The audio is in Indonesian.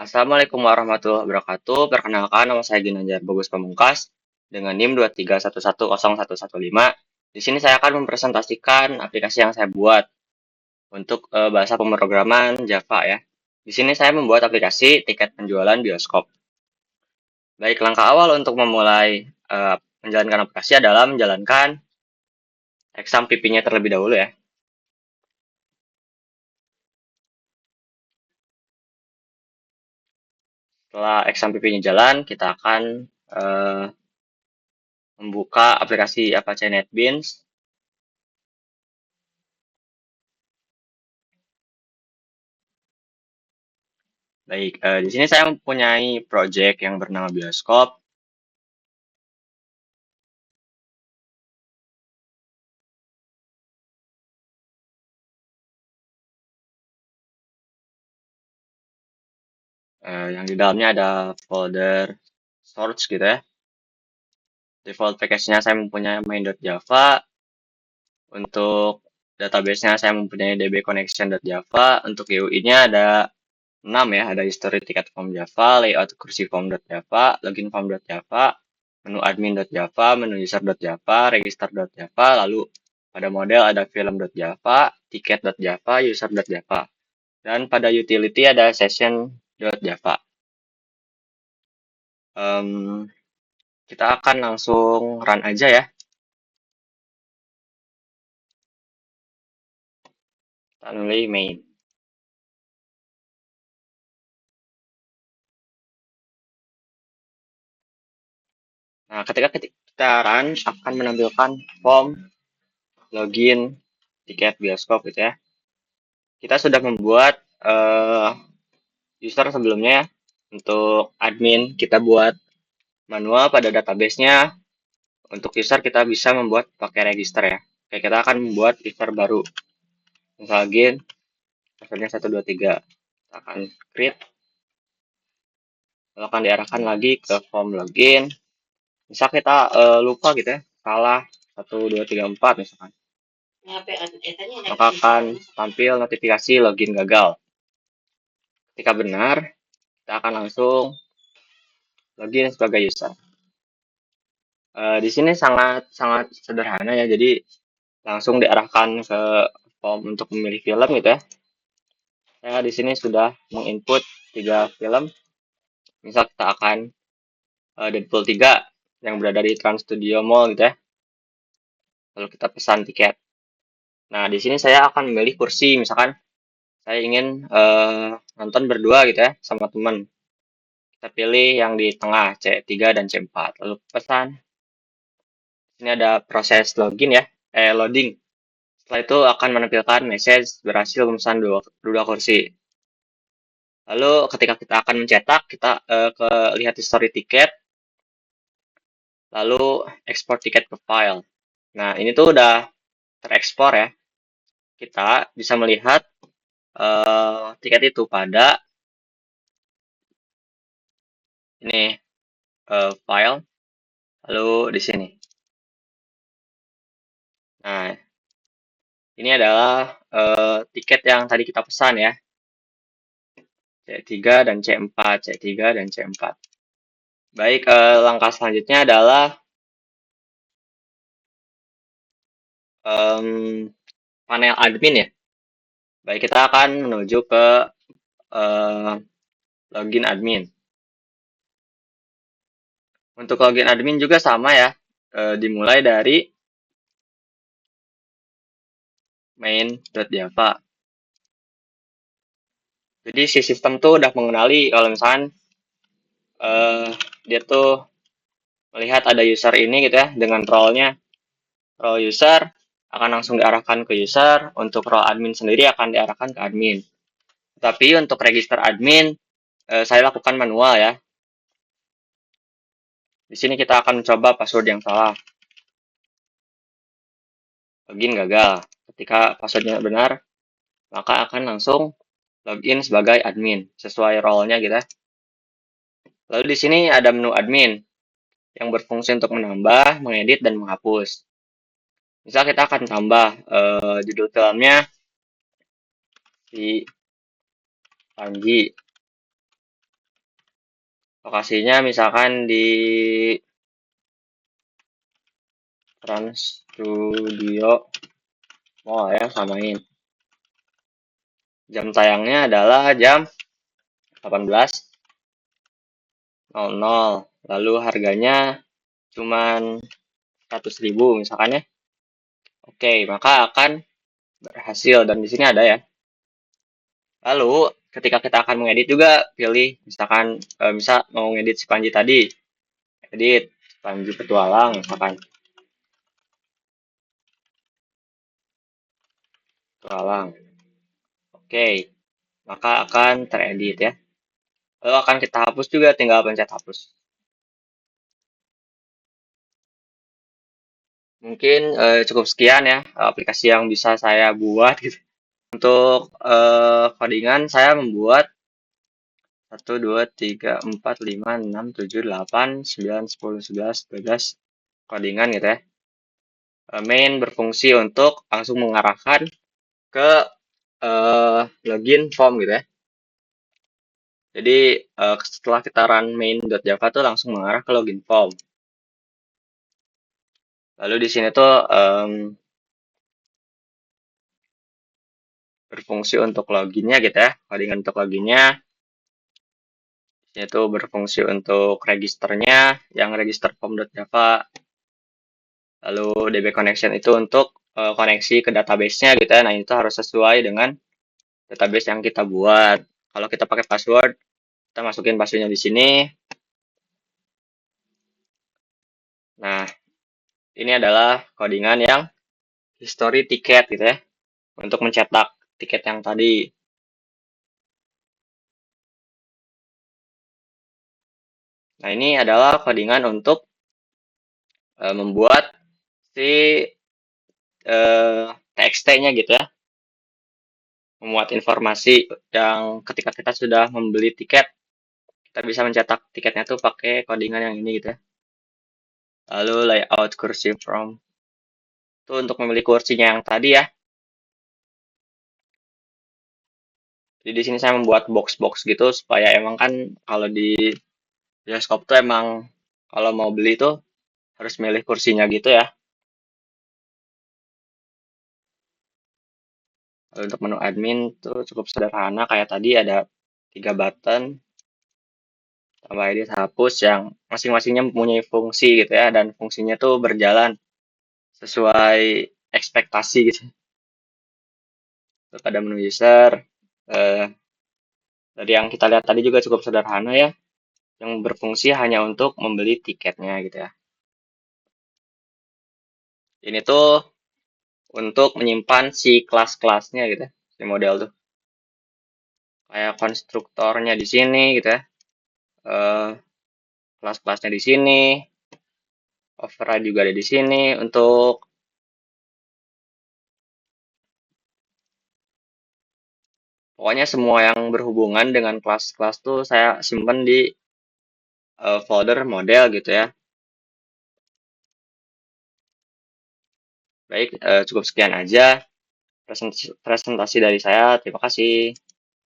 Assalamualaikum warahmatullahi wabarakatuh. Perkenalkan, nama saya Ginanjar Bagus Pamungkas dengan NIM 231101115. Di sini saya akan mempresentasikan aplikasi yang saya buat untuk bahasa pemrograman Java ya. Di sini saya membuat aplikasi tiket penjualan bioskop. Baik, langkah awal untuk memulai menjalankan aplikasi adalah menjalankan exam PP-nya terlebih dahulu ya. Setelah exam PP-nya jalan, kita akan membuka aplikasi Apache NetBeans. Baik, di sini saya mempunyai project yang bernama Bioskop. Yang di dalamnya ada folder source gitu ya. Default package-nya saya mempunyai main.java. Untuk database-nya saya mempunyai dbconnection.java. Untuk GUI-nya ada 6 ya, ada history ticket form Java, layout kursi form.java, login form.java, menu admin.java, menu user.java, register.java, lalu pada model ada film.java, ticket.java, user.java. Dan pada utility ada session.java. Kita akan langsung run aja ya. Kita pilih main. Nah, ketika kita run akan menampilkan form login tiket bioskop gitu ya. Kita sudah membuat user sebelumnya ya. Untuk admin kita buat manual pada database-nya. Untuk user kita bisa membuat pakai register ya. Oke, kita akan membuat user baru. Misal login, passwordnya 123. Kita akan create. Lalu akan diarahkan lagi ke form login. Misal kita lupa gitu ya, salah 1, 2, 3, 4 misalkan. Maka akan tampil notifikasi login gagal. Ketika benar, kita akan langsung login sebagai user. Di sini sangat sederhana ya, jadi langsung diarahkan ke form untuk memilih film gitu ya. Saya di sini sudah menginput 3 film. Misal kita akan Deadpool 3 yang berada di Trans Studio Mall gitu ya. Lalu kita pesan tiket. Nah, di sini saya akan memilih kursi, misalkan saya ingin nonton berdua gitu ya sama teman. Kita pilih yang di tengah C3 dan C4. Lalu pesan. Ini ada proses login ya, loading. Setelah itu akan menampilkan message berhasil memesan dua kursi. Lalu ketika kita akan mencetak, kita lihat history tiket. Lalu export tiket ke file. Nah, ini tuh udah terekspor ya. Kita bisa melihat tiket itu pada ini file, lalu di sini. Nah, ini adalah tiket yang tadi kita pesan ya. C3 dan C4, C3 dan C4. Baik, langkah selanjutnya adalah panel admin ya. Baik, kita akan menuju ke login admin. Untuk login admin juga sama ya, dimulai dari main.java. Jadi si sistem tuh udah mengenali kalau misalkan dia tuh melihat ada user ini gitu ya, dengan role-nya. Role user akan langsung diarahkan ke user, untuk role admin sendiri akan diarahkan ke admin. Tapi untuk register admin, saya lakukan manual ya. Di sini kita akan mencoba password yang salah. Login gagal. Ketika passwordnya benar, maka akan langsung login sebagai admin sesuai role-nya gitu ya. Lalu di sini ada menu admin yang berfungsi untuk menambah, mengedit, dan menghapus. Misal kita akan tambah judul filmnya si Panji. Lokasinya misalkan di Trans Studio Mall ya, samain. Jam tayangnya adalah jam 18.00. Lalu harganya cuman 100.000 misalkan ya. Oke, maka akan berhasil dan di sini ada ya. Lalu ketika kita akan mengedit juga pilih misalkan misal mau ngedit si Panji tadi. Edit Panji Petualang misalkan. Petualang. Oke, maka akan teredit ya. Lalu akan kita hapus juga, tinggal pencet hapus. Mungkin cukup sekian ya aplikasi yang bisa saya buat gitu. Untuk codingan saya membuat 1, 2, 3, 4, 5, 6, 7, 8, 9, 10, 11, 12 codingan gitu ya. Main berfungsi untuk langsung mengarahkan ke login form gitu ya. Jadi setelah kita run main.java tuh langsung mengarah ke login form. Lalu di sini tuh berfungsi untuk loginnya gitu ya, codingan untuk loginnya. Itu berfungsi untuk registernya, yang register form.java. Lalu DB connection itu untuk koneksi ke database-nya gitu ya. Nah, itu harus sesuai dengan database yang kita buat. Kalau kita pakai password, kita masukin passwordnya di sini. Nah, ini adalah codingan yang history tiket gitu ya, untuk mencetak tiket yang tadi. Nah, ini adalah codingan untuk membuat si TXT-nya gitu ya, memuat informasi yang ketika kita sudah membeli tiket, kita bisa mencetak tiketnya tuh pakai codingan yang ini gitu ya. Lalu layout kursi from itu untuk memilih kursinya yang tadi ya. Jadi di sini saya membuat box-box gitu supaya emang kan kalau di bioskop tuh emang kalau mau beli tuh harus milih kursinya gitu ya. Lalu untuk menu admin tuh cukup sederhana kayak tadi ada 3 button, tambah edit hapus yang masing-masingnya mempunyai fungsi gitu ya dan fungsinya tuh berjalan sesuai ekspektasi gitu. Terus ada menu user, eh, dari yang kita lihat tadi juga cukup sederhana ya, yang berfungsi hanya untuk membeli tiketnya gitu ya. Ini tuh untuk menyimpan si kelas-kelasnya gitu ya, si model tuh. Kayak konstruktornya di sini gitu ya, eh, kelas-kelasnya di sini, override juga ada di sini. Untuk pokoknya semua yang berhubungan dengan kelas-kelas tuh saya simpan di folder model gitu ya. Baik, cukup sekian aja presentasi dari saya. Terima kasih.